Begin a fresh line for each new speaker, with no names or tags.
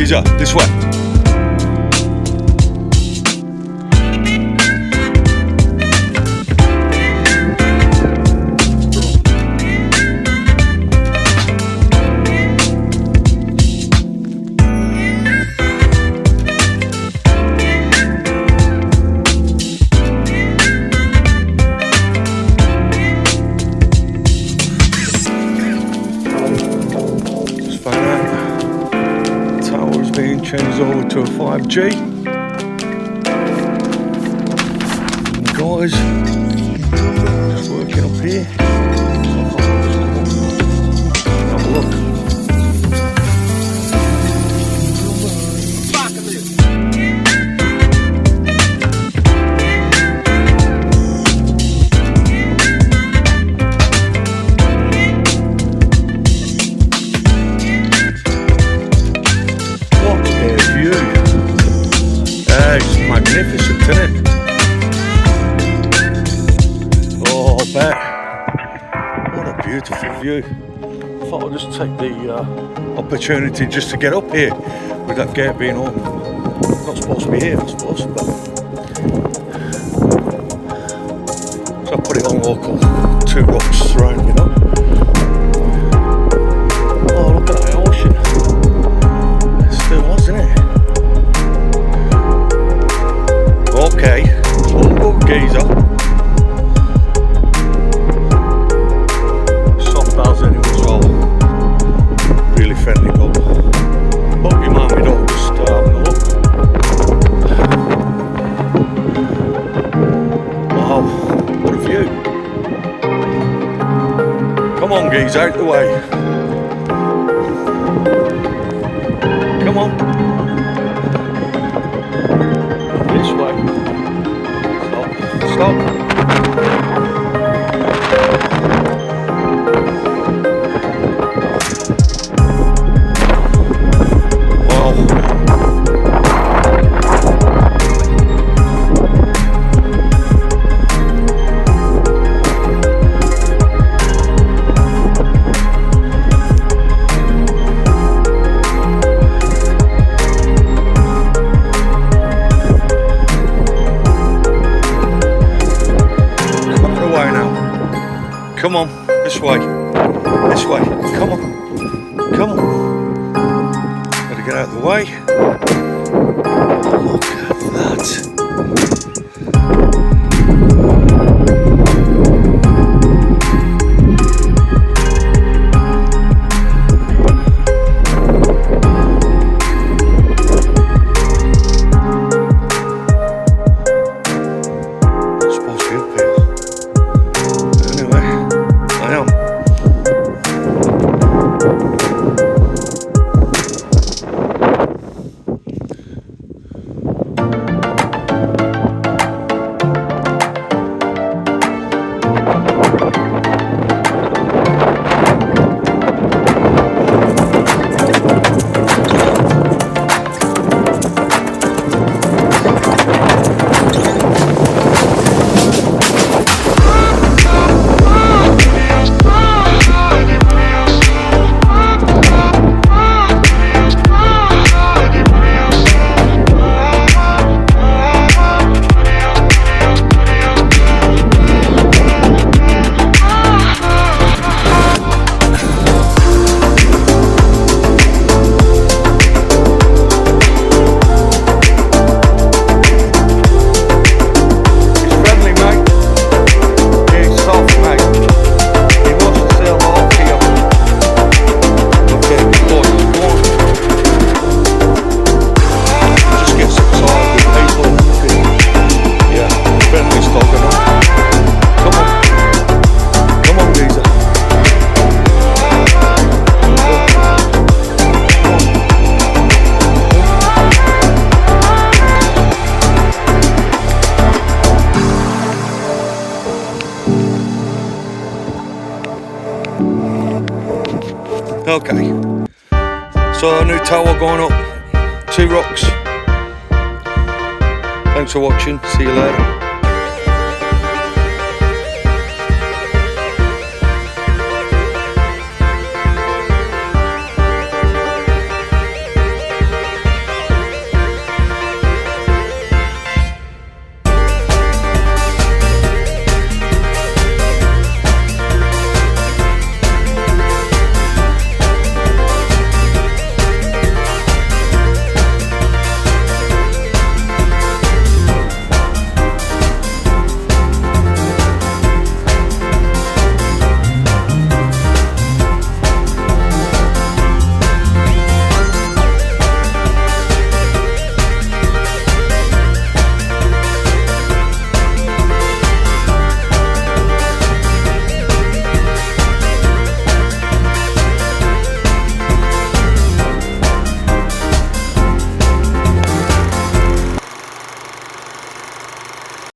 geezer, this way. Being changed over to a 5G. And the guys just working up here. Have a look. It's magnificent, isn't it? Oh, I bet. What a beautiful view. I thought I'd just take the opportunity just to get up here with that gate being open. Not supposed to be here, I suppose, but so I put it on local. 2 rocks around, you know. Oh, look at that ocean. It still was, isn't it? Okay, little geezer. Soft as anyway as well. Really friendly dog. Hope you mind me not just having a look. Wow, what a view. Come on geezer, out the way. Come on. This way. Stop. Wow. Come on, this way, come on, gotta get out of the way. Look at that. I'm supposed to be up here. Okay, so a new tower going up, 2 rocks. Thanks for watching, see you later.